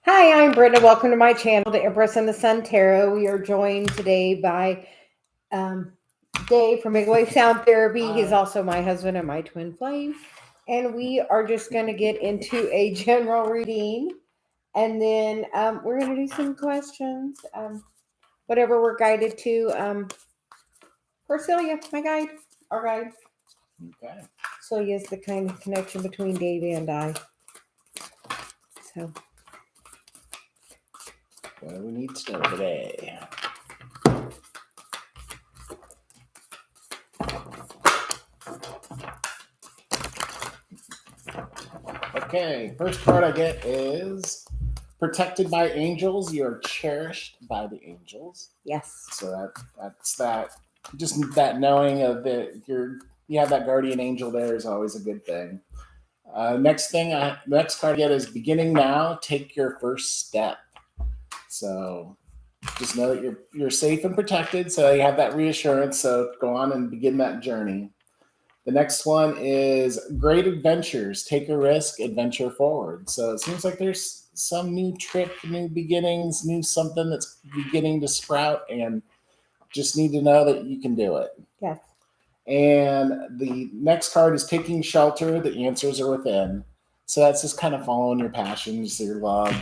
Hi, I'm Brenda. Welcome to my channel, the Empress and the Sun Tarot. We are joined today by Dave from Big Wave Sound Therapy. He's also my husband and my twin flame. And we are just going to get into a general reading. And then we're going to do some questions, whatever we're guided to. For Celia, my guide, our guide. Okay. Celia is the kind of connection between Dave and I. So, what do we need to know today? Okay, first card I get is protected by angels. You're cherished by the angels. yes. So that's that. Just that knowing of that you have that guardian angel there is always a good thing. Next card I get is beginning now. Take your first step. So just know that you're safe and protected. So you have that reassurance. So go on and begin that journey. The next one is great adventures. Take a risk, adventure forward. So it seems like there's some new trip, new beginnings, new something that's beginning to sprout, and just need to know that you can do it. Yes. And the next card is taking shelter. The answers are within. So that's just kind of following your passions, your love,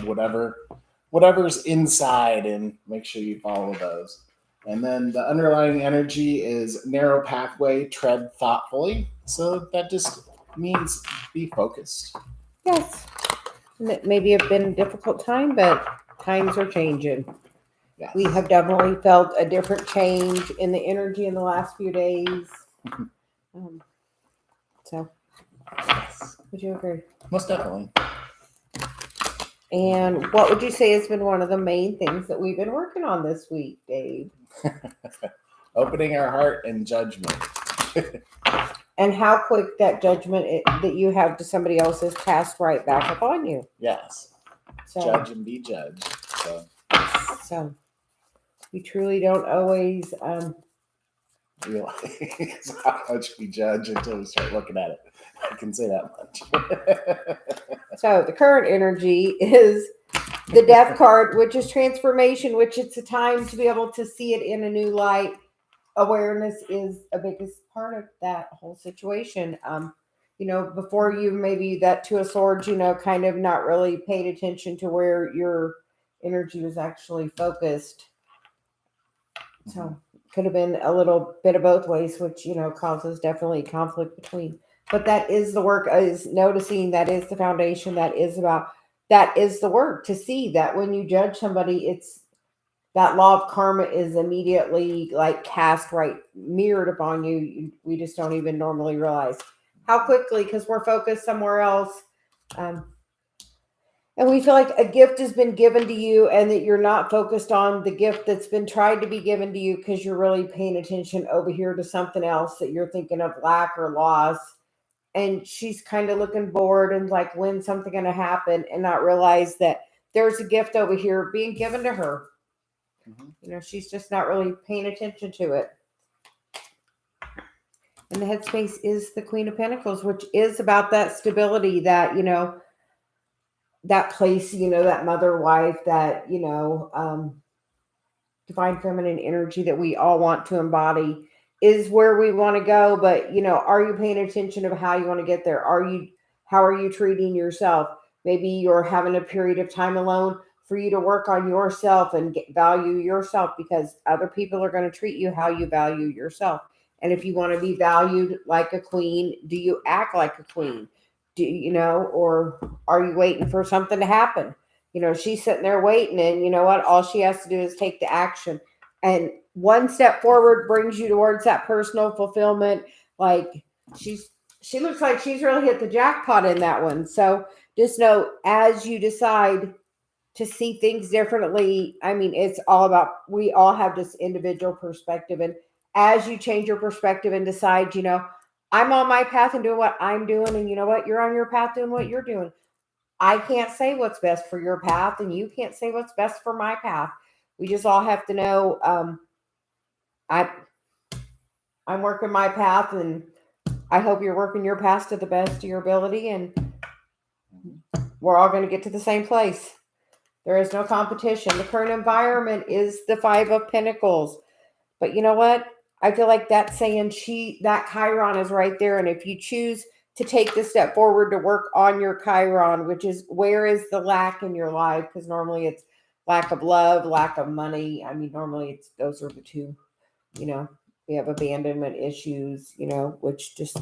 whatever's inside, and make sure you follow those. And then the underlying energy is narrow pathway, tread thoughtfully. So that just means be focused. Yes. It may have been a difficult time, but times are changing. Yes. We have definitely felt a different change in the energy in the last few days. So, Yes. would you agree? Most definitely. And what would you say has been one of the main things that we've been working on this week, Dave? Opening our heart and judgment. And how quick that judgment that you have to somebody else is cast right back upon you. Yes. So, judge and be judged. So we truly don't always realize how much we judge until we start looking at it. I can say that much. So the current energy is the Death card, which is transformation, which it's a time to be able to see it in a new light. Awareness is a biggest part of that whole situation. Before you maybe that Two of Swords, kind of not really paid attention to where your energy was actually focused. So could have been a little bit of both ways, which, causes definitely conflict between. But that is the work, is noticing, that is the foundation, that is the work to see that when you judge somebody, it's that law of karma is immediately like cast right, mirrored upon you. We just don't even normally realize how quickly, because we're focused somewhere else. And we feel like a gift has been given to you and that you're not focused on the gift that's been tried to be given to you, because you're really paying attention over here to something else that you're thinking of lack or loss. And she's kind of looking bored and like, when's something going to happen, and not realize that there's a gift over here being given to her. She's just not really paying attention to it. And the headspace is the Queen of Pentacles, which is about that stability, that, that place, that mother, wife, that, divine feminine energy that we all want to embody is where we want to go. But, are you paying attention of how you want to get there? How are you treating yourself? Maybe you're having a period of time alone for you to work on yourself and value yourself, because other people are going to treat you how you value yourself. And if you want to be valued like a queen, do you act like a queen? Or are you waiting for something to happen? She's sitting there waiting, and you know what? All she has to do is take the action. And one step forward brings you towards that personal fulfillment. Like she looks like she's really hit the jackpot in that one. So just know, as you decide to see things differently, it's all about, we all have this individual perspective. And as you change your perspective and decide, I'm on my path and doing what I'm doing, and you know what? You're on your path doing what you're doing. I can't say what's best for your path, and you can't say what's best for my path. We just all have to know, I'm working my path, and I hope you're working your path to the best of your ability. And We're all going to get to the same place. There is no competition. The current environment is the Five of Pentacles. But you know what? I feel like that's saying that Chiron is right there. And if you choose to take the step forward to work on your Chiron, which is where is the lack in your life? Because normally it's lack of love, lack of money. I mean, normally those are the two, we have abandonment issues, which just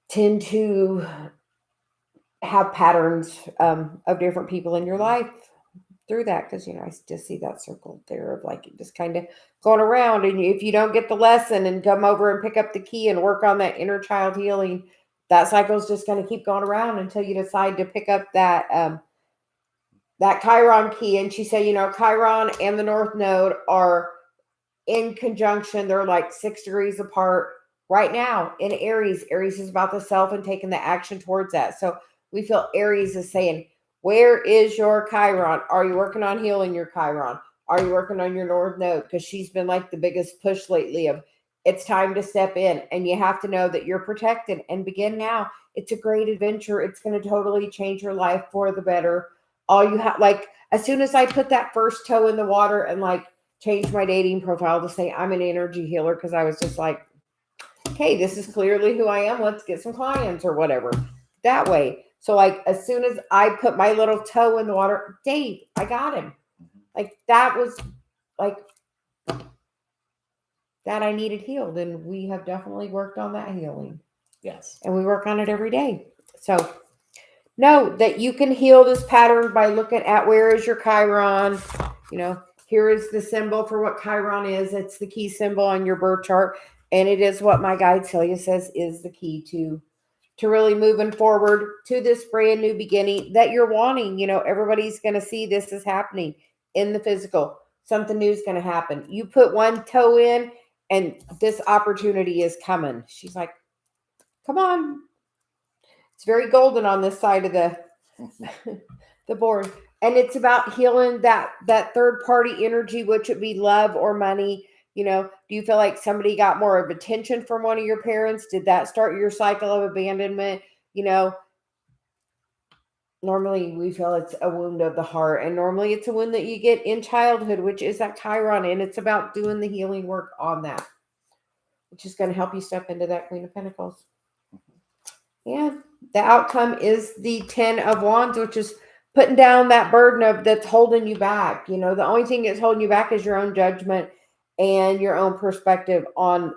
tend to have patterns of different people in your life through that, because I just see that circle there of like just kind of going around, and if you don't get the lesson and come over and pick up the key and work on that inner child healing, that cycle is just going to keep going around until you decide to pick up that Chiron key. And she said, Chiron and the North Node are in conjunction. They're like 6 degrees apart right now in Aries. Aries is about the self and taking the action towards that. So we feel Aries is saying, where is your Chiron? Are you working on healing your Chiron? Are you working on your North Node? Because she's been like the biggest push lately of it's time to step in, and you have to know that you're protected and begin now. It's a great adventure. It's going to totally change your life for the better. All you have, like, as soon as I put that first toe in the water and like changed my dating profile to say I'm an energy healer, because I was just like, hey, this is clearly who I am. Let's get some clients or whatever. That way. So like as soon as I put my little toe in the water, Dave, I got him. Like that was like that I needed healed. And we have definitely worked on that healing. Yes. And we work on it every day. So know that you can heal this pattern by looking at where is your Chiron. Here is the symbol for what Chiron is. It's the key symbol on your birth chart. And it is what my guide Celia says is the key to really moving forward to this brand new beginning that you're wanting. Everybody's going to see this is happening in the physical. Something new is going to happen. You put one toe in and this opportunity is coming. She's like, come on. It's very golden on this side of the board. And it's about healing that third party energy, which would be love or money. Do you feel like somebody got more of attention from one of your parents? Did that start your cycle of abandonment? Normally we feel it's a wound of the heart, and normally it's a wound that you get in childhood, which is that Chiron. And it's about doing the healing work on that, which is going to help you step into that Queen of Pentacles. Yeah. The outcome is the 10 of Wands, which is putting down that burden that's holding you back. The only thing that's holding you back is your own judgment and your own perspective on,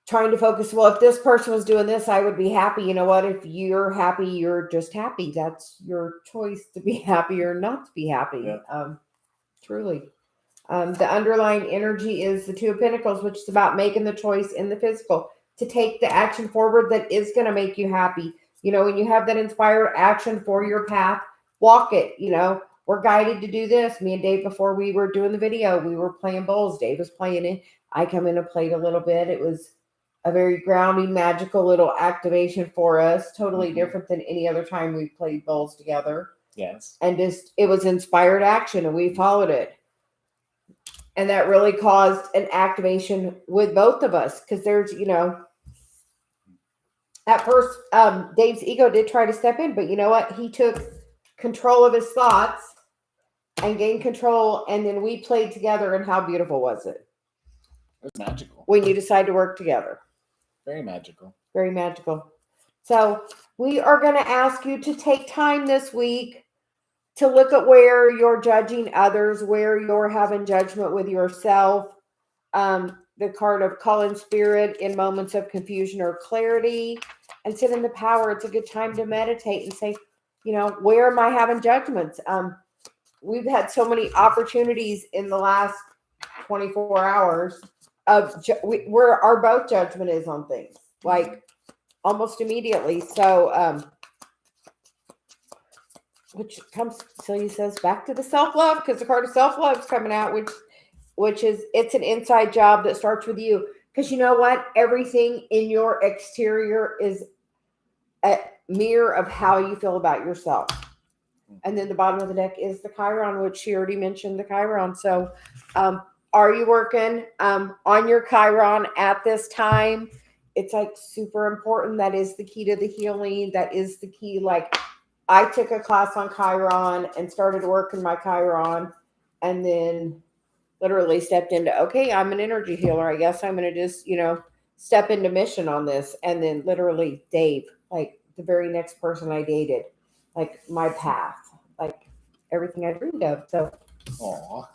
trying to focus. Well, if this person was doing this, I would be happy. You know what? If you're happy, you're just happy. That's your choice to be happy or not to be happy. Yeah. Truly. The underlying energy is the Two of Pentacles, which is about making the choice in the physical to take the action forward that is going to make you happy. When you have that inspired action for your path, walk it. We're guided to do this. Me and Dave, before we were doing the video, we were playing bowls. Dave was playing it. I come in and played a little bit. It was a very grounding, magical little activation for us. Totally different than any other time we played bowls together. Yes. And it was inspired action, and we followed it. And that really caused an activation with both of us, because there's, at first, Dave's ego did try to step in, but you know what? He took control of his thoughts and gained control, and then we played together, and how beautiful was it? It was magical. When you decide to work together. Very magical. Very magical. So we are going to ask you to take time this week to look at where you're judging others, where you're having judgment with yourself. The card of call in spirit in moments of confusion or clarity, and sit in the power. It's a good time to meditate and say, where am I having judgments? We've had so many opportunities in the last 24 hours of where our both judgment is on things, like almost immediately. So, which comes, Celia says, back to the self-love, because the card of self-love is coming out, which is, it's an inside job that starts with you. Because you know what? Everything in your exterior is a mirror of how you feel about yourself. And then the bottom of the deck is the Chiron, which she already mentioned, the Chiron. So are you working on your Chiron at this time? it's like super important. That is the key to the healing. That is the key. Like, I took a class on Chiron and started working my Chiron, and then literally stepped into, okay, I'm an energy healer. I guess I'm going to just, step into mission on this. And then literally Dave, like the very next person I dated, like my path, like everything I dreamed of. So Aw.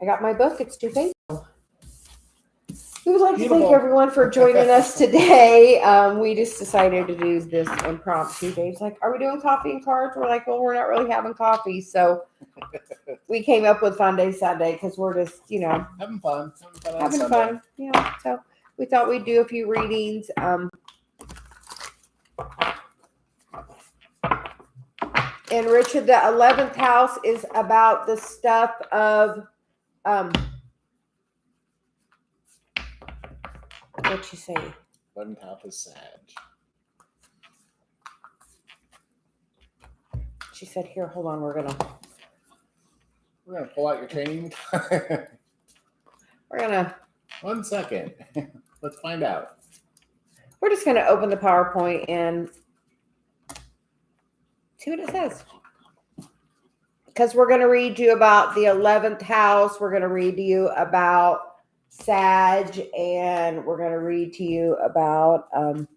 I got my book. It's too faithful. We would like to Beautiful. thank everyone for joining us today. We just decided to do this impromptu. Dave's like, are we doing coffee and cards? We're like, well, we're not really having coffee. So we came up with Funday Sunday because we're just, Having fun. having fun. Yeah. So we thought we'd do a few readings. And Richard, the 11th house is about the stuff of, what you say? 11th house is Sag. She said, here, hold on. We're going to pull out your training. One second. Let's find out. We're just going to open the PowerPoint and see what it says. Because we're going to read you about the 11th house. We're going to read to you about Sag, and we're going to read to you about the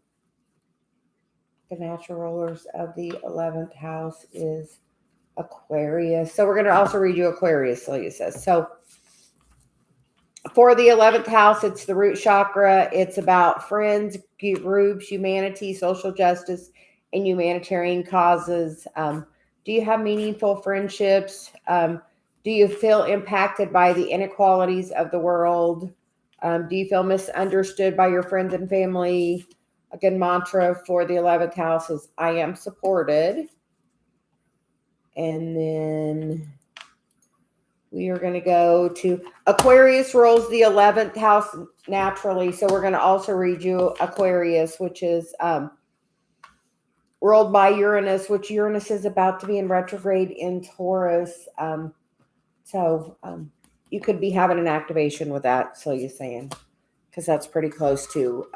natural rulers of the 11th house is Aquarius. So we're going to also read you Aquarius, Celia says. So for the 11th house, it's the root chakra. It's about friends, groups, humanity, social justice, and humanitarian causes. Do you have meaningful friendships? Do you feel impacted by the inequalities of the world? Do you feel misunderstood by your friends and family? A good mantra for the 11th house is, I am supported. And then we are going to go to Aquarius rules the 11th house naturally. So we're going to also read you Aquarius, which is ruled by Uranus, which Uranus is about to be in retrograde in Taurus. So you could be having an activation with that, so you're saying, because that's pretty close to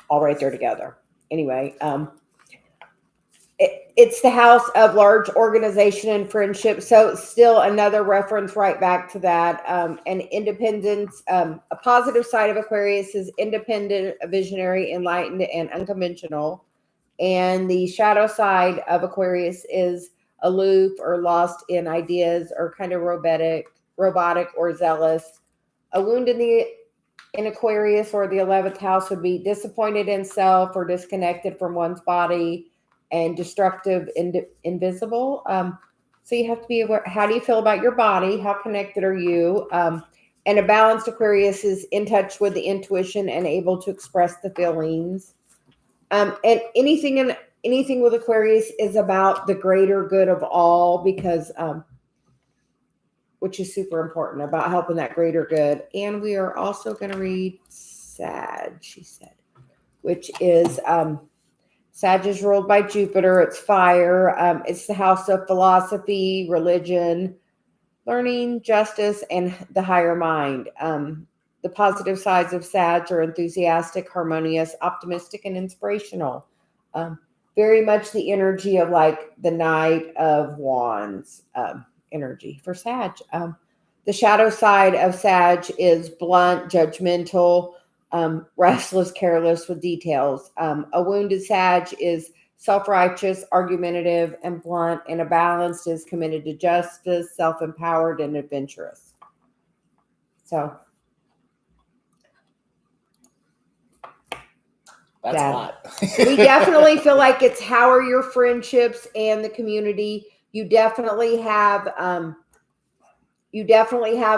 all right there together. Anyway, it's the house of large organization and friendship. So still another reference right back to that. And independence, a positive side of Aquarius is independent, visionary, enlightened, and unconventional. And the shadow side of Aquarius is aloof or lost in ideas or kind of robotic or zealous. A wound in Aquarius or the 11th house would be disappointed in self or disconnected from one's body and destructive, invisible. So you have to be aware. How do you feel about your body? How connected are you? And a balanced Aquarius is in touch with the intuition and able to express the feelings. And anything with Aquarius is about the greater good of all, because which is super important, about helping that greater good. And we are also going to read Sag, she said, which is Sag is ruled by Jupiter. It's fire. It's the house of philosophy, religion, learning, justice, and the higher mind. The positive sides of Sag are enthusiastic, harmonious, optimistic, and inspirational. Very much the energy of like the Knight of Wands energy for Sag. The shadow side of Sag is blunt, judgmental, restless, careless with details. A wounded Sag is self-righteous, argumentative, and blunt, and a balanced is committed to justice, self-empowered, and adventurous. So that's a lot. We definitely feel like it's how are your friendships and the community. You definitely have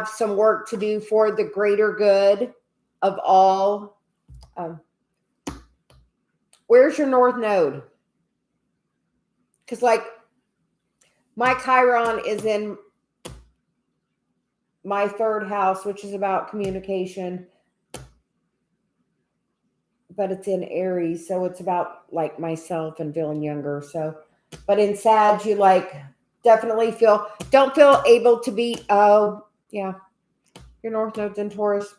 some work to do for the greater good of all. Where's your North Node? Because like my Chiron is in my 3rd house, which is about communication, but it's in Aries, so it's about like myself and feeling younger. So, but in Sag, you like definitely don't feel able to be, oh yeah, Your North Node's in Taurus.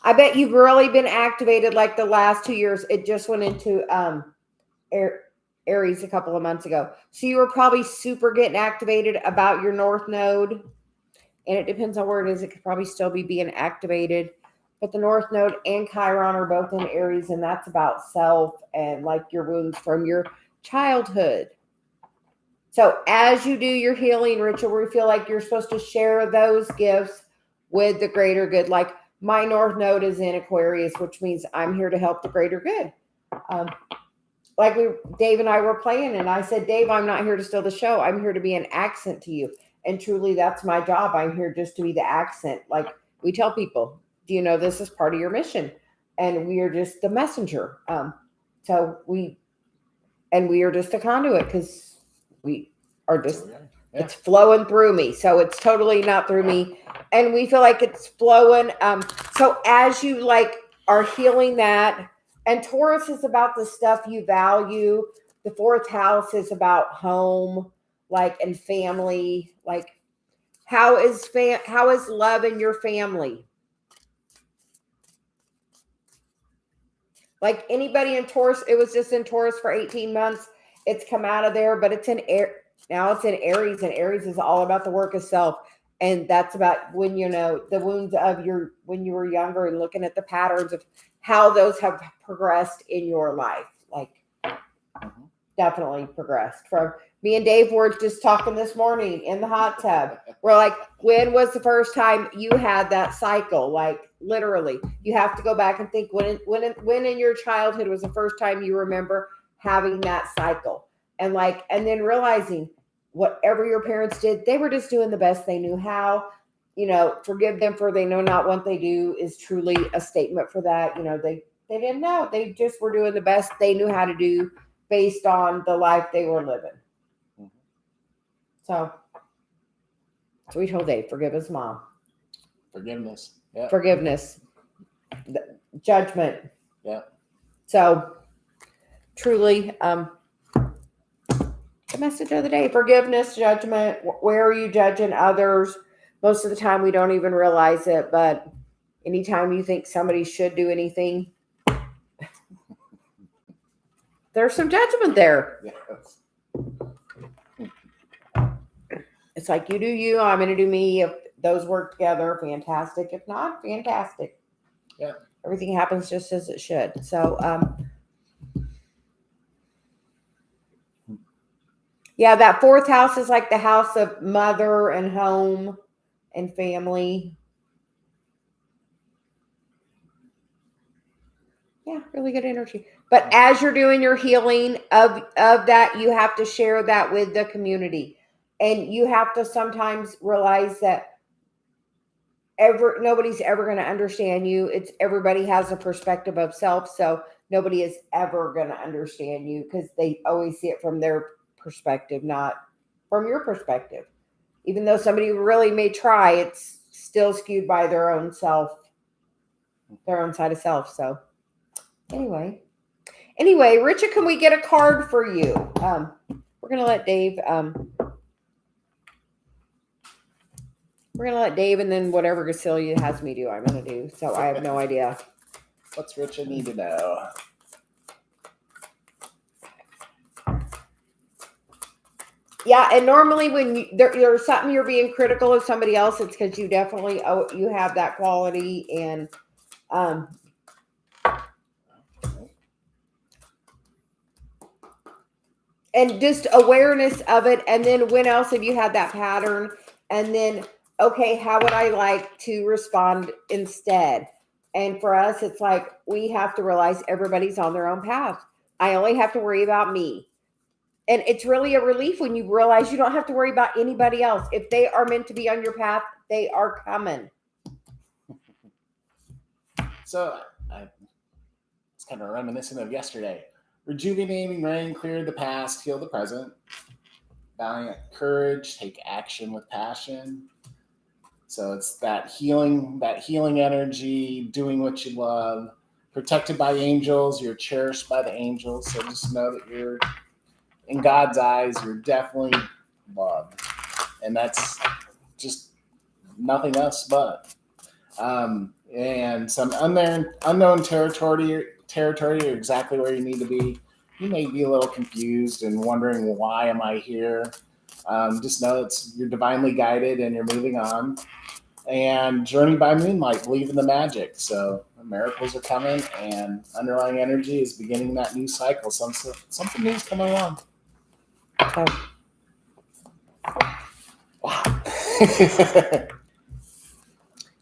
I bet you've really been activated like the last 2 years. It just went into Aries a couple of months ago. So you were probably super getting activated about your North Node. And it depends on where it is. It could probably still be being activated. But the North Node and Chiron are both in Aries, and that's about self and like your wounds from your childhood. So as you do your healing ritual, we feel like you're supposed to share those gifts with the greater good. Like my North Node is in Aquarius, which means I'm here to help the greater good. Like Dave and I were playing, and I said, Dave, I'm not here to steal the show. I'm here to be an accent to you. And truly, that's my job. I'm here just to be the accent. Like we tell people, do you know this is part of your mission? And we are just the messenger. So we are just a conduit because we are just, it's flowing through me. So it's totally not through me. And we feel like it's flowing. So as you like are healing that, and Taurus is about the stuff you value. The fourth house is about home, like, and family. Like, how is love in your family? Like anybody in Taurus, it was just in Taurus for 18 months. It's come out of there, but it's in air. Now it's in Aries, and Aries is all about the work of self. And that's about when, you know, the wounds of when you were younger and looking at the patterns of how those have progressed in your life. Like definitely progressed. From me and Dave were just talking this morning in the hot tub. We're like, when was the first time you had that cycle? Like literally, you have to go back and think when in your childhood was the first time you remember having that cycle. And then realizing whatever your parents did, they were just doing the best they knew how. You know, forgive them for they know not what they do is truly a statement for that. You know, they didn't know. They just were doing the best they knew how to do based on the life they were living. So we told Dave, forgive his mom. Forgiveness. Yeah. Forgiveness. Judgment. Yeah. So truly, the message of the day, forgiveness, judgment. Where are you judging others? Most of the time we don't even realize it, but anytime you think somebody should do anything, there's some judgment there. Yes. It's like you do you, I'm going to do me. If those work together, fantastic. If not, fantastic. Yeah. Everything happens just as it should. So, yeah, that fourth house is like the house of mother and home and family. Yeah, really good energy. But as you're doing your healing of that, you have to share that with the community. And you have to sometimes realize that nobody's ever going to understand you. Everybody has a perspective of self. So nobody is ever going to understand you because they always see it from their perspective, not from your perspective. Even though somebody really may try, it's still skewed by their own self, their own side of self. So anyway, Richard, can we get a card for you? We're going to let Dave, and then whatever Celia has me do, I'm going to do. So I have no idea. What's Richard need to know? Yeah, and normally when there's something you're being critical of somebody else, it's because you definitely you have that quality, and just awareness of it. And then when else have you had that pattern? And then, okay, how would I like to respond instead? And for us, it's like we have to realize everybody's on their own path. I only have to worry about me. And it's really a relief when you realize you don't have to worry about anybody else. If they are meant to be on your path, they are coming. So it's kind of reminiscent of yesterday. Rejuvenating rain, clear the past, heal the present. Valiant courage, take action with passion. So it's that healing energy, doing what you love, protected by angels, you're cherished by the angels. So just know that you're, in God's eyes, you're definitely loved. And that's just nothing else but. and some unknown territory, you're exactly where you need to be. You may be a little confused and wondering, why am I here? Just know you're divinely guided and you're moving on. And journey by moonlight, believe in the magic. So miracles are coming, and underlying energy is beginning that new cycle. Something new is coming along. Okay. Wow.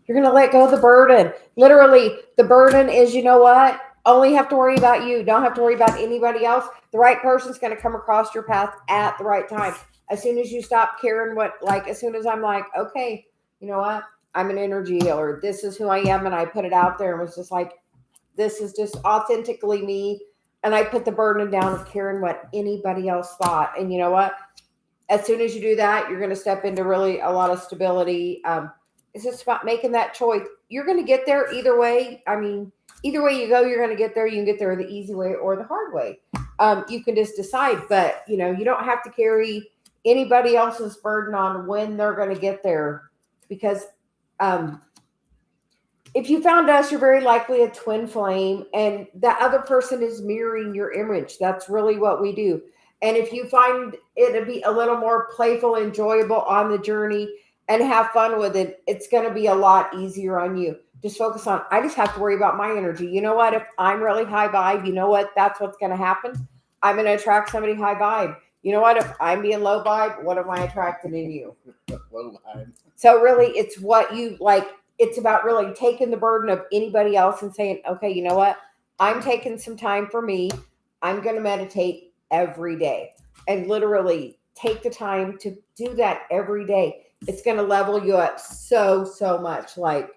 You're going to let go of the burden. Literally, the burden is, you know what? Only have to worry about you. Don't have to worry about anybody else. The right person's going to come across your path at the right time. As soon as you stop caring as soon as I'm like, okay, you know what? I'm an energy healer. This is who I am. And I put it out there and was just like, this is just authentically me. And I put the burden down of caring what anybody else thought. And you know what? As soon as you do that, you're going to step into really a lot of stability. It's just about making that choice. You're going to get there either way. I mean, either way you go, you're going to get there. You can get there the easy way or the hard way. You can just decide, but you don't have to carry anybody else's burden on when they're going to get there, because if you found us, you're very likely a twin flame, and that other person is mirroring your image. That's really what we do. And if you find it to be a little more playful, enjoyable on the journey, and have fun with it, it's going to be a lot easier on you. Just focus on, I just have to worry about my energy. You know what? If I'm really high vibe, you know what? That's what's going to happen. I'm going to attract somebody high vibe. You know what? If I'm being low vibe, what am I attracting in you? Low vibe. So really, it's what you like. It's about really taking the burden of anybody else and saying, okay, you know what? I'm taking some time for me. I'm going to meditate every day, and literally take the time to do that every day. It's going to level you up so much. Like,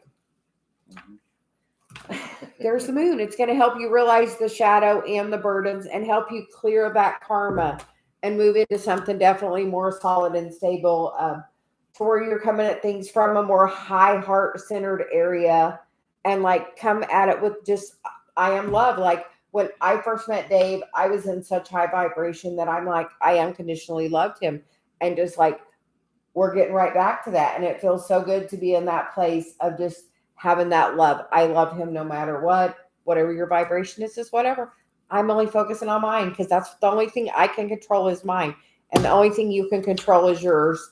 there's the moon. It's going to help you realize the shadow and the burdens, and help you clear that karma and move into something definitely more solid and stable, to where you're coming at things from a more high heart centered area, and like come at it with just, I am love. Like when I first met Dave, I was in such high vibration that I'm like, I unconditionally loved him, and just like, we're getting right back to that. And it feels so good to be in that place of just having that love. I love him no matter what, whatever your vibration is whatever. I'm only focusing on mine, because that's the only thing I can control is mine. And the only thing you can control is yours.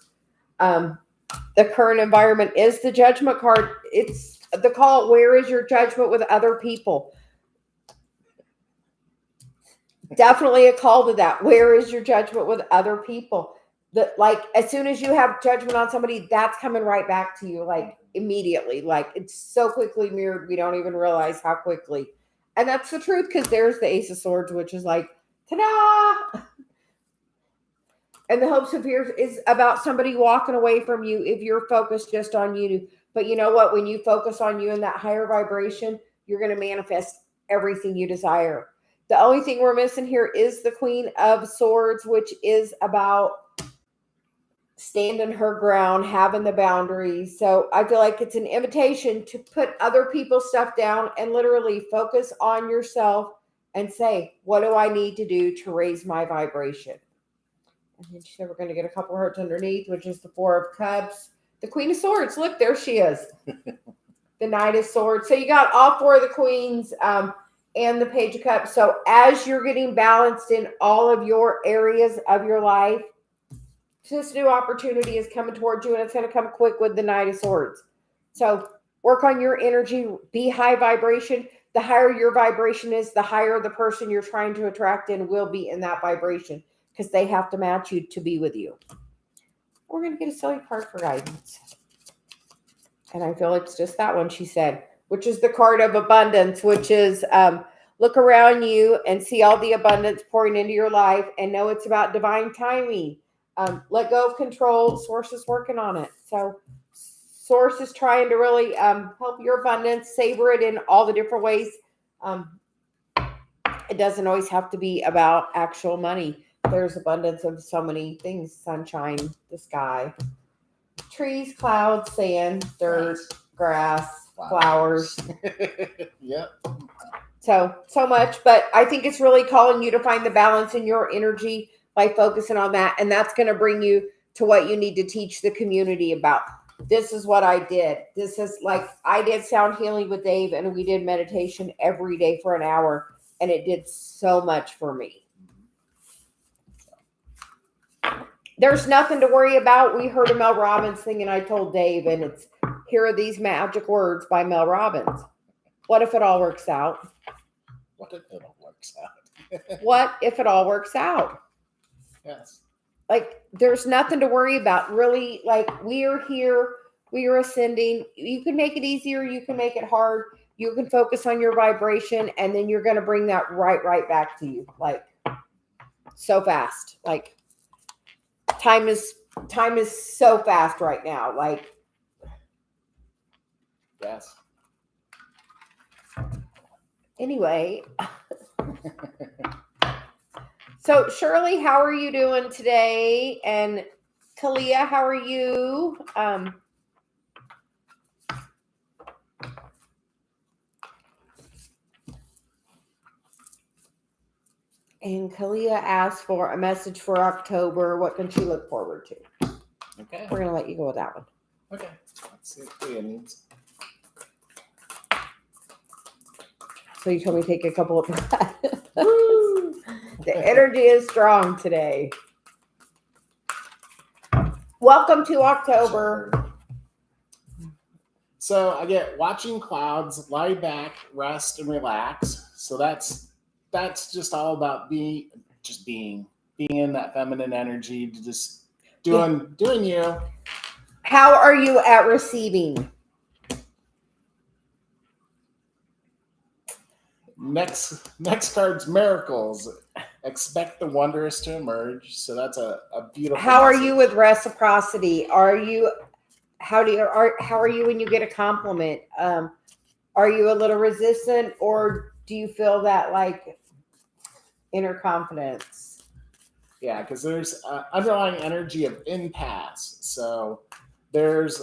The current environment is the judgment card. It's the call. Where is your judgment with other people? Definitely a call to that. Where is your judgment with other people? Like, as soon as you have judgment on somebody, that's coming right back to you, like immediately. Like, it's so quickly mirrored, we don't even realize how quickly. And that's the truth, because there's the Ace of Swords, which is like, ta-da! And the hopes and fears is about somebody walking away from you if you're focused just on you. But you know what? When you focus on you in that higher vibration, you're going to manifest everything you desire. The only thing we're missing here is the Queen of Swords, which is about standing her ground, having the boundaries. So I feel like it's an invitation to put other people's stuff down and literally focus on yourself and say, what do I need to do to raise my vibration? And then she said, we're going to get a couple of hearts underneath, which is the Four of Cups. The Queen of Swords. Look, there she is. The Knight of Swords. So you got all four of the Queens and the Page of Cups. So as you're getting balanced in all of your areas of your life, this new opportunity is coming towards you, and it's going to come quick with the Knight of Swords. So work on your energy. Be high vibration. The higher your vibration is, the higher the person you're trying to attract in will be in that vibration, because they have to match you to be with you. We're going to get a Celia card for guidance. And I feel like it's just that one, she said, which is the card of abundance, which is look around you and see all the abundance pouring into your life, and know it's about divine timing. Let go of control. Source is working on it. So Source is trying to really help your abundance, savor it in all the different ways. It doesn't always have to be about actual money. There's abundance of so many things: sunshine, the sky, trees, clouds, sand, dirt, grass, flowers. Yep. So much. But I think it's really calling you to find the balance in your energy by focusing on that. And that's going to bring you to what you need to teach the community about. this is what I did. This is like, I did sound healing with Dave, and we did meditation every day for an hour, and it did so much for me. There's nothing to worry about. We heard a Mel Robbins thing, and I told Dave, and it's, here are these magic words by Mel Robbins. What if it all works out? What if it all works out? What if it all works out? Yes. Like, there's nothing to worry about. Really, like, we are here. We are ascending. You can make it easier. You can make it hard. You can focus on your vibration, and then you're going to bring that right back to you. Like, so fast. Like, time is so fast right now. Like, yes. Anyway. So, Shirley, how are you doing today? And Celia, how are you? And Celia asked for a message for October. What can she look forward to? Okay. We're going to let you go with that one. Okay. Let's see what Celia needs. So you told me to take a couple of breaths. The energy is strong today. Welcome to October. So I get watching clouds, lie back, rest, and relax. So that's just all about being in that feminine energy, to just doing you. How are you at receiving? Next card's miracles. Expect the wondrous to emerge. So that's a beautiful. How are message. you with reciprocity? How are you when you get a compliment? Are you a little resistant, or do you feel that like inner confidence? Yeah, because there's underlying energy of impasse. So there's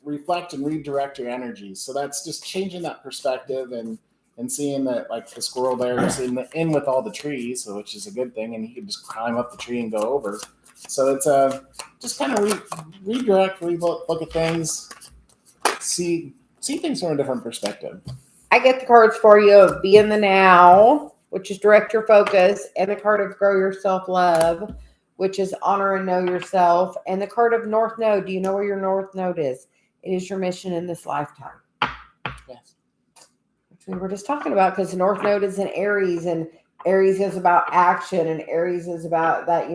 reflect and redirect your energy. So that's just changing that perspective and seeing that, like, the squirrel there is in with all the trees, which is a good thing, and he can just climb up the tree and go over. So it's just kind of redirect, look at things, see things from a different perspective. I get the cards for you of Be in the Now, which is direct your focus, and the card of Grow Your Self-Love, which is honor and know yourself, and the card of North Node. Do you know where your North Node is? It is your mission in this lifetime. Yes. Which we were just talking about, because the North Node is in Aries, and Aries is about action, and Aries is about that,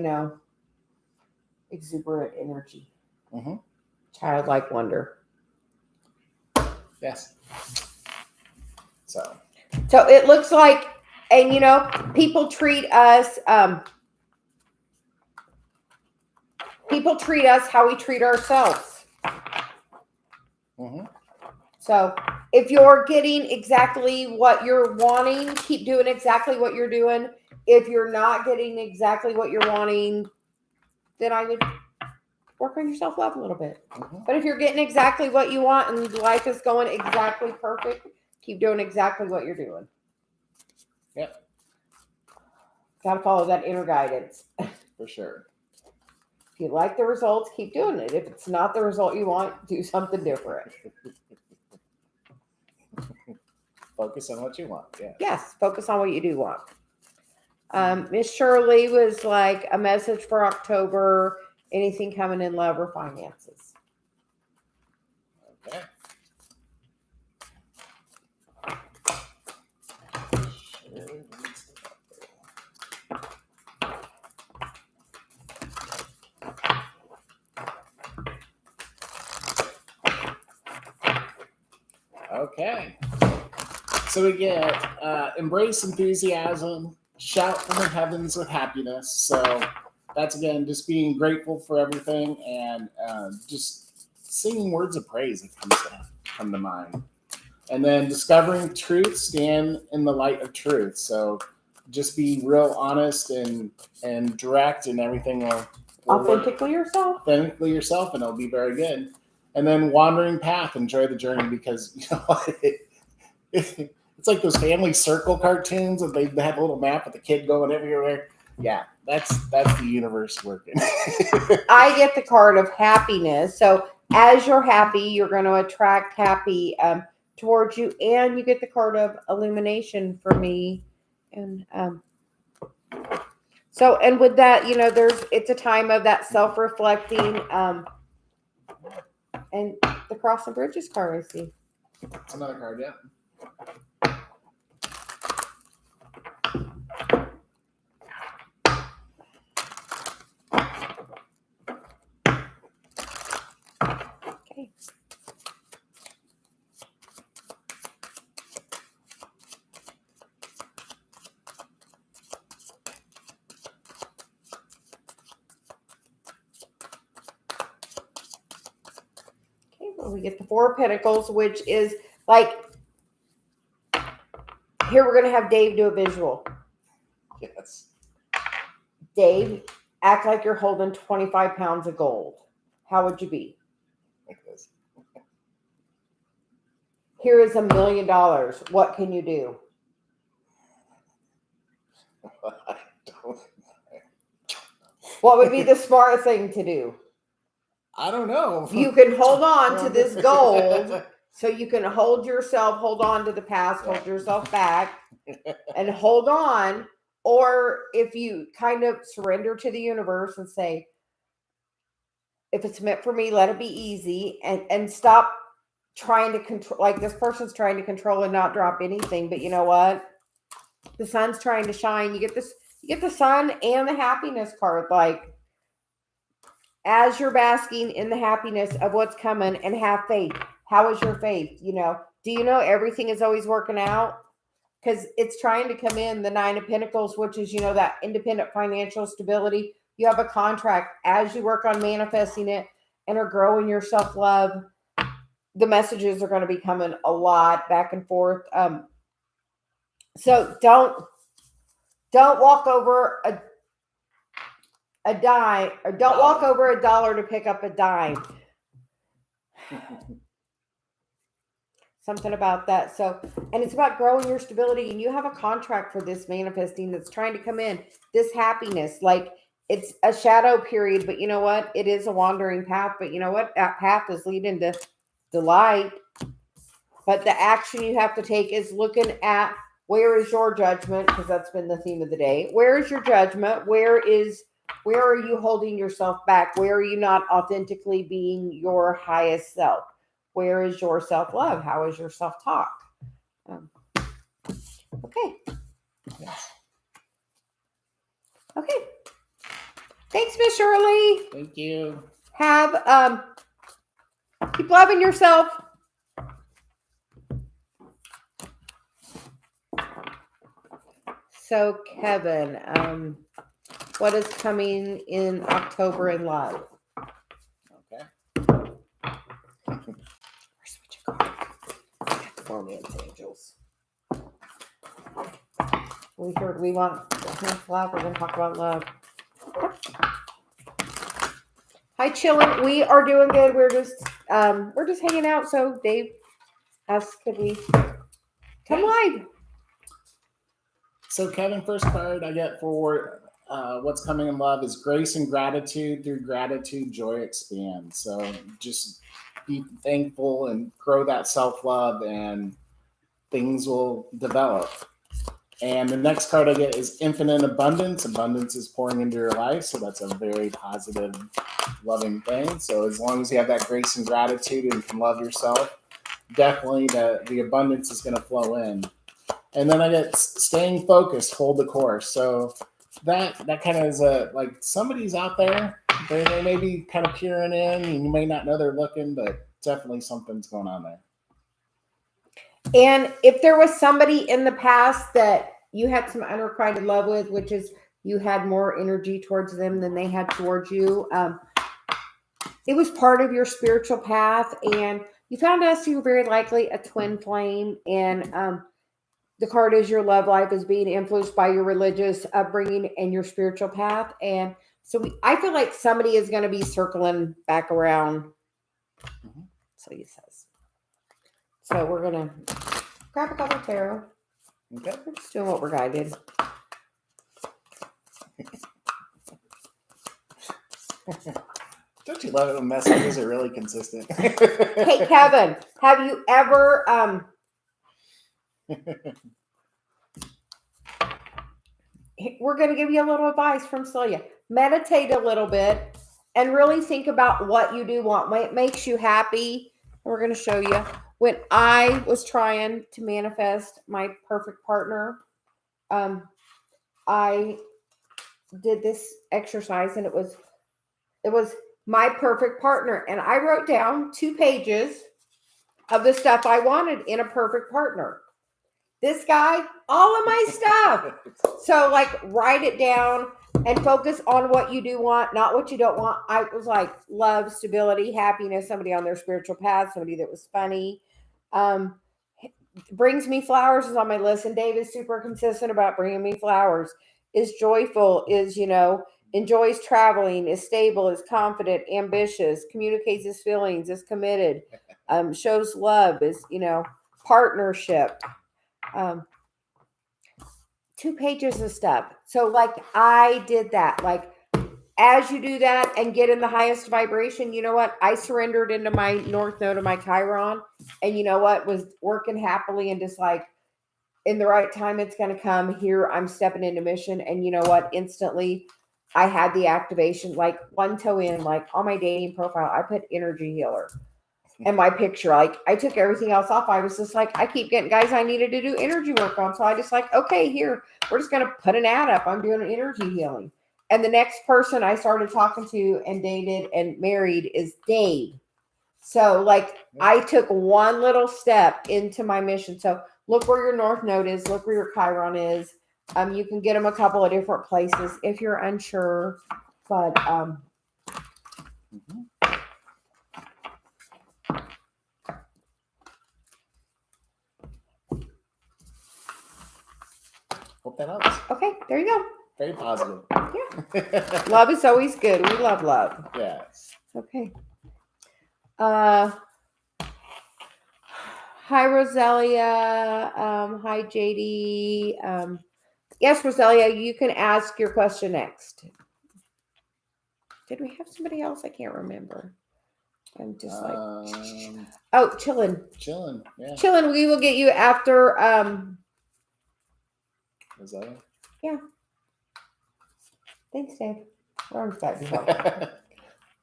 exuberant energy. Mm-hmm. Childlike wonder. Yes. So it looks like, and people treat us how we treat ourselves. Mm-hmm. So if you're getting exactly what you're wanting, keep doing exactly what you're doing. If you're not getting exactly what you're wanting, then I would work on your self-love a little bit. Mm-hmm. But if you're getting exactly what you want and life is going exactly perfect, keep doing exactly what you're doing. Yep. Got to follow that inner guidance. For sure. If you like the results, keep doing it. If it's not the result you want, do something different. Focus on what you want. Yeah. Yes, focus on what you do want. Miss Shirley was like, a message for October. Anything coming in love or finances? Okay. Okay. So we get embrace enthusiasm, shout from the heavens with happiness. So that's, again, just being grateful for everything, and just singing words of praise that come to mind. And then discovering truth, stand in the light of truth. So just be real honest and direct, and everything will Authentically yourself. Authentically yourself, and it'll be very good. And then wandering path, enjoy the journey, because it's like those family circle cartoons, and they have a little map with the kid going everywhere. Yeah, that's the universe working. I get the card of happiness. So as you're happy, you're going to attract happy towards you. And you get the card of illumination for me. And so, and with that, it's a time of that self-reflecting, and the Cross and Bridges card, I see. It's another card, yeah. Okay. Well, we get the Four of Pentacles, which is like, here we're going to have Dave do a visual. Yes. Dave, act like you're holding 25 pounds of gold. How would you be? Like this. Here is $1 million. What can you do? I don't, What would be the smart thing to do? I don't know. You can hold on to this gold, so you can hold on to the past, hold yourself back, and hold on. Or if you kind of surrender to the universe and say, if it's meant for me, let it be easy, and stop trying to control. Like, this person's trying to control and not drop anything, but you know what? The sun's trying to shine. You get the sun and the happiness card. Like, as you're basking in the happiness of what's coming, and have faith. How is your faith? Do you know everything is always working out? Because it's trying to come in the Nine of Pentacles, which is, that independent financial stability. You have a contract. As you work on manifesting it and are growing your self-love, the messages are going to be coming a lot back and forth. So don't walk over a dime, or don't walk over $1 to pick up a dime. Something about that. So, and it's about growing your stability, and you have a contract for this manifesting that's trying to come in. This happiness, like, it's a shadow period, but you know what? It is a wandering path, but you know what? That path is leading to the light. But the action you have to take is looking at, where is your judgment? Because that's been the theme of the day. Where is your judgment? Where are you holding yourself back? Where are you not authentically being your highest self? Where is your self-love? How is your self-talk? Okay. Yes. Okay. Thanks, Miss Shirley. Thank you. Have keep loving yourself. So, Kevin, what is coming in October in love? Okay. Romance angels. We want love. We're going to talk about love. Hi, chillin'. We are doing good. We're just hanging out. So Dave asked, could we come live? So, Kevin, first card I get for what's coming in love is grace and gratitude. Through gratitude, joy expands. So just be thankful and grow that self-love, and things will develop. And the next card I get is infinite abundance. Abundance is pouring into your life, so that's a very positive, loving thing. So as long as you have that grace and gratitude and can love yourself, definitely the abundance is going to flow in. And then I get staying focused, hold the course. So that kind of is like somebody's out there. They may be kind of peering in, and you may not know they're looking, but definitely something's going on there. And if there was somebody in the past that you had some unrequited love with, which is you had more energy towards them than they had towards you, it was part of your spiritual path, and you found out you were very likely a twin flame. And the card is your love life is being influenced by your religious upbringing and your spiritual path. And so I feel like somebody is going to be circling back around. Mm-hmm. So he says. So we're going to grab a couple of tarot. Okay. We're just doing what we're guided. Don't you love it when messages are really consistent? Hey, Kevin, have you ever we're going to give you a little advice from Celia. Meditate a little bit and really think about what you do want, what makes you happy. And we're going to show you. When I was trying to manifest my perfect partner, I did this exercise, and it was my perfect partner, and I wrote down 2 pages of the stuff I wanted in a perfect partner. This guy, all of my stuff. So like write it down and focus on what you do want, not what you don't want. I was like love, stability, happiness, somebody on their spiritual path, somebody that was funny. Brings me flowers is on my list, and Dave is super consistent about bringing me flowers. Is joyful, is, enjoys traveling, is stable, is confident, ambitious, communicates his feelings, is committed, shows love, is, partnership. 2 pages of stuff. So like I did that. Like as you do that and get in the highest vibration, you know what? I surrendered into my north node of my Chiron, and you know what? Was working happily and just like in the right time, it's going to come. Here I'm stepping into mission, and you know what? Instantly I had the activation, like one toe in, like on my dating profile, I put energy healer. And my picture, like I took everything else off. I was just like, I keep getting guys I needed to do energy work on. So I just like, okay, here, we're just going to put an ad up. I'm doing an energy healing. And the next person I started talking to and dated and married is Dave. So like I took one little step into my mission. So look where your north node is. Look where your Chiron is. You can get them a couple of different places if you're unsure. But Hope that helps. okay, there you go. Very positive. Yeah. Love is always good. We love love. Yes. Okay. Hi, Roselia. Hi, JD. Yes, Roselia, you can ask your question next. Did we have somebody else? I can't remember. I'm just like, chillin'. Chillin', yeah. Chillin', we will get you after, Roselia? Yeah. Thanks, Dave. We're on Skype.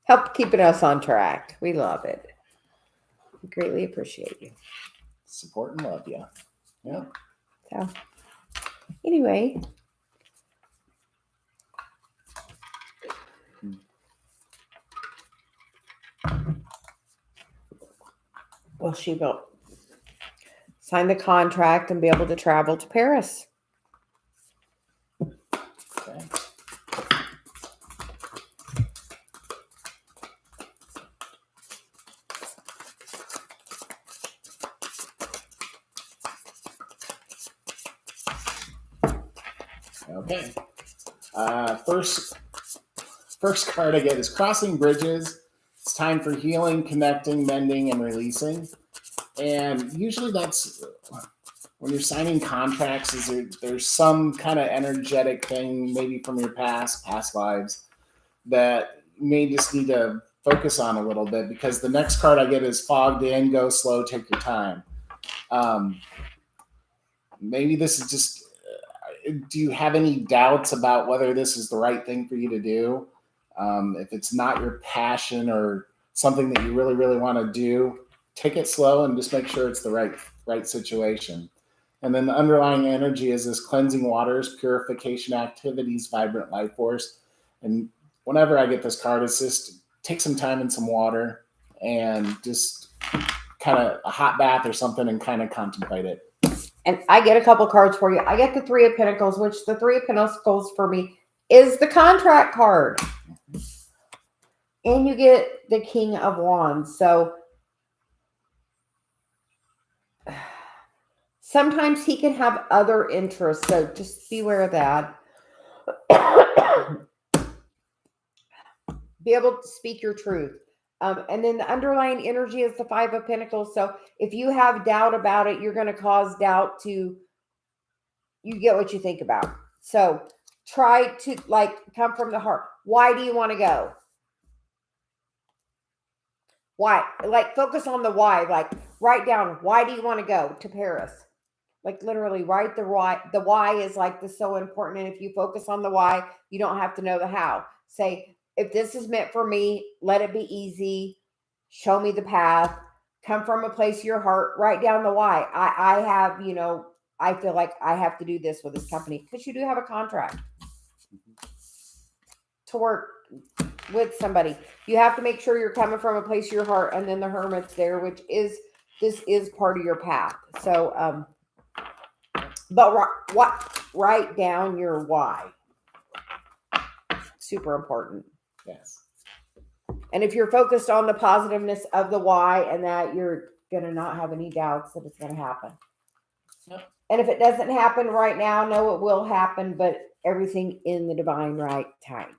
Help keeping us on track. We love it. We greatly appreciate you. Support and love you. Yeah. So, anyway. Well, she will sign the contract and be able to travel to Paris. Okay. Okay. First card I get is Crossing Bridges. It's time for healing, connecting, mending, and releasing. And usually that's when you're signing contracts, there's some kind of energetic thing, maybe from your past lives, that you may just need to focus on a little bit, because the next card I get is Fogged In, Go Slow, Take Your Time. Maybe this is just, do you have any doubts about whether this is the right thing for you to do? If it's not your passion or something that you really, really want to do, take it slow and just make sure it's the right situation. And then the underlying energy is this cleansing waters, purification activities, vibrant life force. And whenever I get this card, it's just take some time in some water and just kind of a hot bath or something and kind of contemplate it. And I get a couple cards for you. I get the 3 of Pentacles, which the 3 of Pentacles for me is the contract card. And you get the King of Wands. So sometimes he can have other interests. So just beware of that. Be able to speak your truth. And then the underlying energy is the 5 of Pentacles. So if you have doubt about it, you're going to cause doubt to, you get what you think about. So try to come from the heart. Why do you want to go? Why? Like focus on the why. Like write down, why do you want to go to Paris? Like literally write the why. The why is like the so important. And if you focus on the why, you don't have to know the how. Say, if this is meant for me, let it be easy. Show me the path. Come from a place of your heart. Write down the why. I have, I feel like I have to do this with this company because you do have a contract to work with somebody. You have to make sure you're coming from a place of your heart, and then the hermit's there, which is this is part of your path. So, but write down your why. Super important. Yes. And if you're focused on the positiveness of the why and that, you're gonna not have any doubts that it's gonna happen. Yep. And if it doesn't happen right now, no, it will happen, but everything in the divine right time.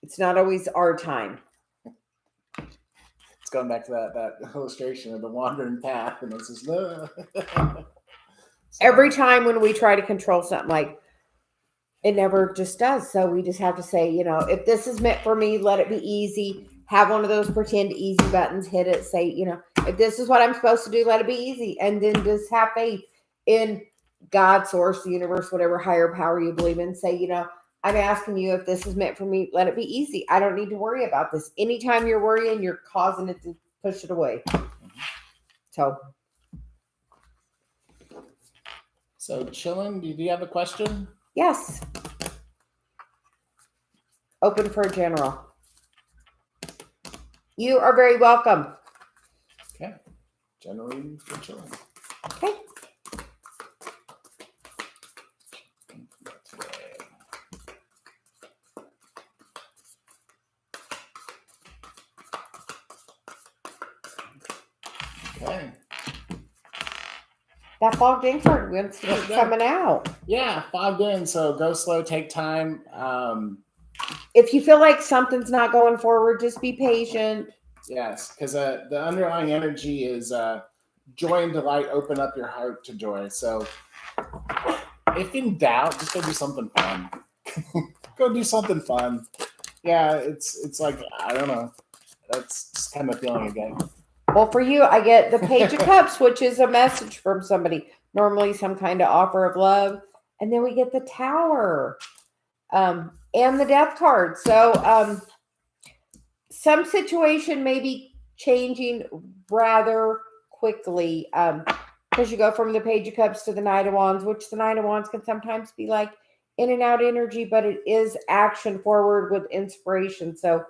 It's not always our time. It's going back to that illustration of the wandering path, and it's just Every time when we try to control something, like it never just does. So we just have to say, if this is meant for me, let it be easy. Have one of those pretend easy buttons, hit it, say, if this is what I'm supposed to do, let it be easy. And then just have faith in God, source, the universe, whatever higher power you believe in. Say, I'm asking you, if this is meant for me, let it be easy. I don't need to worry about this. Anytime you're worrying, you're causing it to push it away. So chilling, do you have a question? Yes. Open for a general. You are very welcome. Okay. Generally for chilling. Okay. Okay. That fogged in card wants to keep coming out. Yeah, fogged in. So go slow, take time. If you feel like something's not going forward, just be patient. Yes, because the underlying energy is joy and delight. Open up your heart to joy. So if in doubt, just go do something fun. Go do something fun. Yeah, it's like, I don't know. That's just kind of feeling again. Well, for you, I get the Page of Cups, which is a message from somebody. Normally some kind of offer of love. And then we get the Tower and the Death card. So some situation may be changing rather quickly because you go from the Page of Cups to the Knight of Wands, which the Knight of Wands can sometimes be like in and out energy, but it is action forward with inspiration. So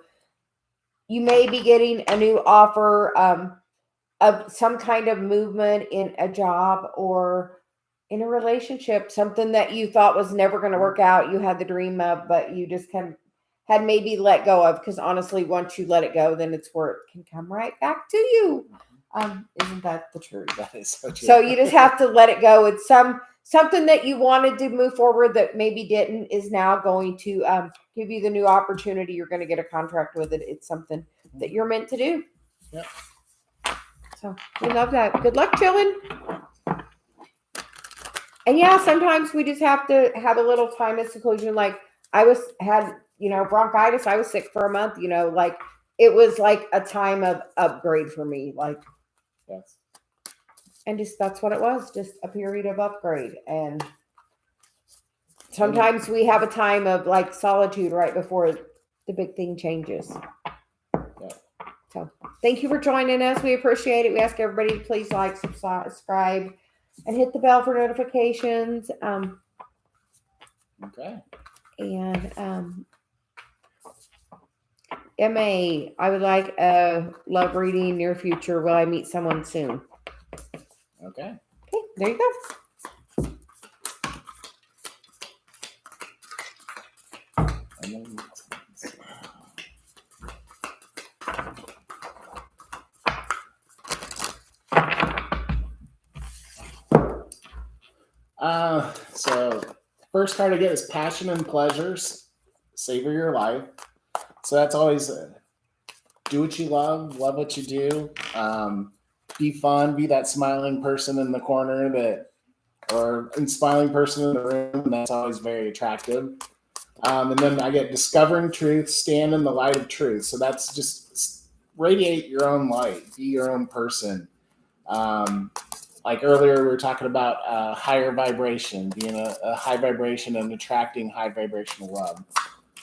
you may be getting a new offer of some kind of movement in a job or in a relationship, something that you thought was never going to work out. You had the dream of, but you just had maybe let go of, because honestly, once you let it go, then it's where it can come right back to you. Isn't that the truth? That is so true. So you just have to let it go. It's something that you wanted to move forward that maybe didn't, is now going to give you the new opportunity. You're going to get a contract with it. It's something that you're meant to do. Yep. So we love that. Good luck chilling. And yeah, sometimes we just have to have a little time of seclusion. Like I had bronchitis. I was sick for a month, like it was like a time of upgrade for me. Like, yes. And just, that's what it was. Just a period of upgrade. And sometimes we have a time of like solitude right before the big thing changes. Yeah. So thank you for joining us. We appreciate it. We ask everybody to please like, subscribe, and hit the bell for notifications. Okay. And MA, I would like a love reading near future. Will I meet someone soon? Okay. Okay, there you go. So first card I get is Passion and Pleasures. Savor your life. So that's always do what you love what you do. Be fun, be that smiling person in the corner or smiling person in the room. That's always very attractive. And then I get discovering truth, stand in the light of truth. So that's just radiate your own light, be your own person. Like earlier, we were talking about higher vibration, being a high vibration and attracting high vibrational love.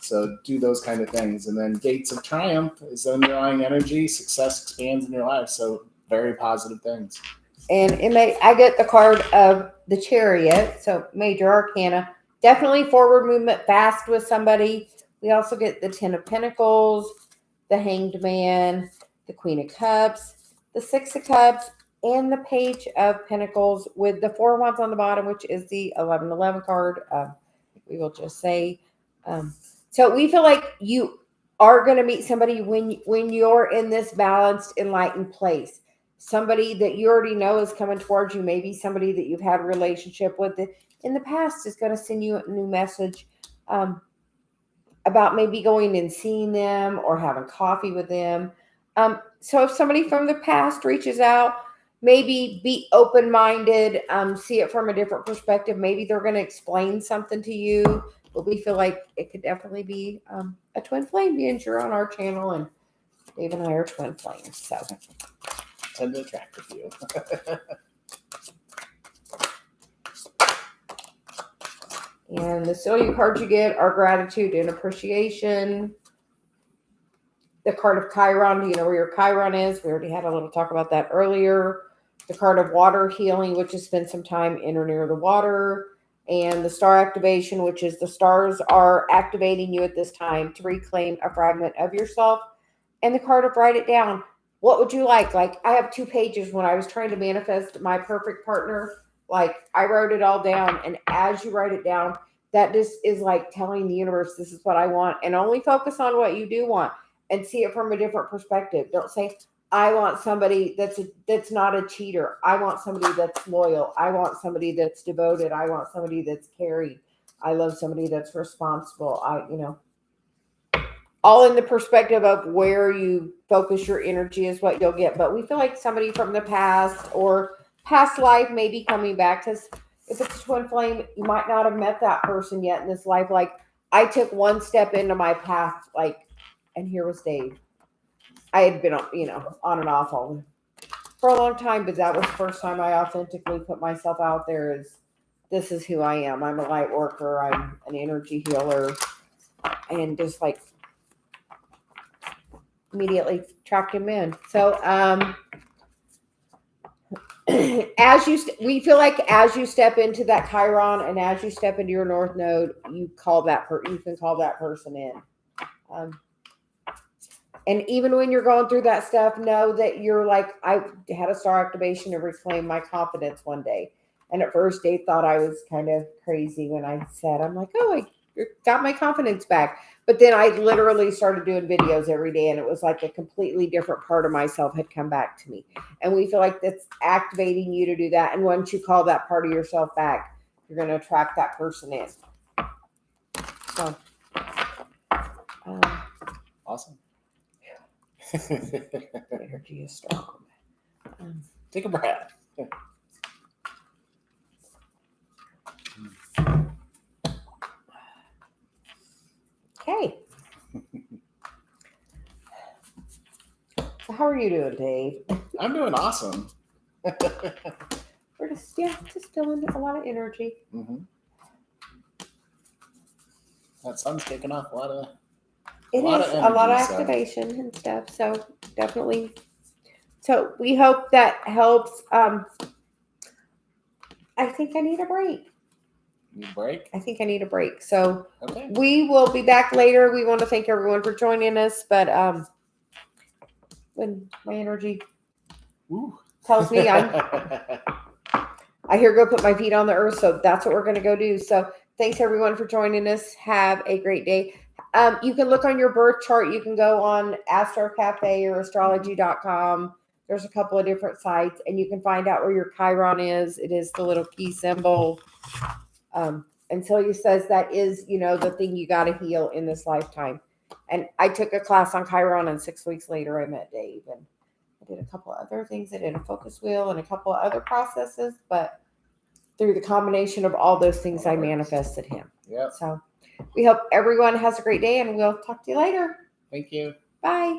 So do those kind of things. And then Gates of Triumph is underlying energy. Success expands in your life. So very positive things. And I get the card of the Chariot, so major arcana. Definitely forward movement, fast with somebody. We also get the 10 of Pentacles, the Hanged Man, the Queen of Cups, the 6 of Cups, and the Page of Pentacles with the 4 of Wands on the bottom, which is the 1111 card. We will just say. So we feel like you are going to meet somebody when you're in this balanced, enlightened place. Somebody that you already know is coming towards you. Maybe somebody that you've had a relationship with in the past is going to send you a new message about maybe going and seeing them or having coffee with them. So if somebody from the past reaches out, maybe be open-minded, see it from a different perspective. Maybe they're going to explain something to you, but we feel like it could definitely be a twin flame, being you're on our channel, and Dave and I are twin flames. So tend to attract a few. And the Celia cards you get are gratitude and appreciation. The card of Chiron, do you know where your Chiron is? We already had a little talk about that earlier. The card of water healing, which is spend some time in or near the water. And the star activation, which is the stars are activating you at this time to reclaim a fragment of yourself. And the card of write it down. What would you like? Like, I have 2 pages when I was trying to manifest my perfect partner. Like, I wrote it all down. And as you write it down, that just is like telling the universe, this is what I want. And only focus on what you do want and see it from a different perspective. Don't say, I want somebody that's not a cheater. I want somebody that's loyal. I want somebody that's devoted. I want somebody that's caring. I love somebody that's responsible. All in the perspective of where you focus your energy is what you'll get. But we feel like somebody from the past or past life may be coming back, because if it's a twin flame, you might not have met that person yet in this life. Like, I took one step into my path, and here was Dave. I had been, on and off for a long time, but that was the first time I authentically put myself out there as, this is who I am. I'm a light worker. I'm an energy healer. And just immediately tracked him in. So, we feel like as you step into that Chiron and as you step into your North Node, you can call that person in. And even when you're going through that stuff, know that you're like, I had a star activation to reclaim my confidence one day. And at first, Dave thought I was kind of crazy when I said, I'm like, oh, I got my confidence back. But then I literally started doing videos every day, and it was like a completely different part of myself had come back to me. And we feel like that's activating you to do that. And once you call that part of yourself back, you're going to attract that person in. So, awesome. Energy is strong. Take a breath. Okay. So how are you doing, Dave? I'm doing awesome. We're just feeling a lot of energy. Mm-hmm. That sun's taking off a lot of activation and stuff. So definitely. So we hope that helps. I think I need a break. Need a break? I think I need a break. So okay. We will be back later. We want to thank everyone for joining us. But when my energy tells me I hear go put my feet on the earth. So that's what we're going to go do. So thanks everyone for joining us. Have a great day. You can look on your birth chart. You can go on Astro Cafe or astrology.com. There's a couple of different sites, and you can find out where your Chiron is. It is the little key symbol. And Celia says that is, the thing you got to heal in this lifetime. And I took a class on Chiron, and 6 weeks later I met Dave, and I did a couple of other things. I did a focus wheel and a couple of other processes, but through the combination of all those things, I manifested him. Yeah. So we hope everyone has a great day, and we'll talk to you later. Thank you. Bye.